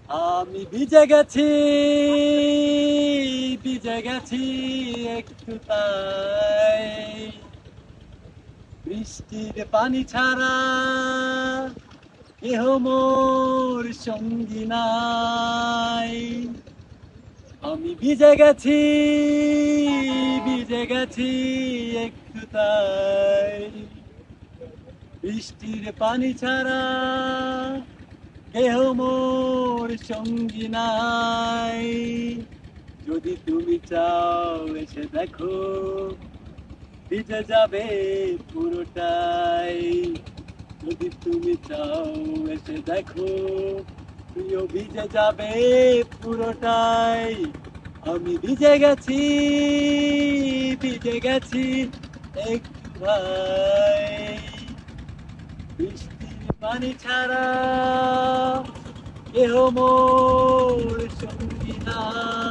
আমি ভিজে গেছি, ভিজে গেছি একটু তাই। বৃষ্টির পানি ছাড়া কেহ মোর সঙ্গী নাই। আমি ভিজে গেছি, ভিজে গেছি একটু তাই। বৃষ্টির পানি ছাড়া কেহ মোর সঙ্গী নাই। যদি তুমি চাও এসে দেখো, ভিজে যাবে পুরোটাই। যদি তুমি চাও এসে দেখো, তুইও ভিজে যাবে পুরোটাই। আমি ভিজে গেছি, ভিজে গেছি একটু ভাই। বৃষ্টির পানি ছাড়া কেহ মোর সঙ্গী নাই।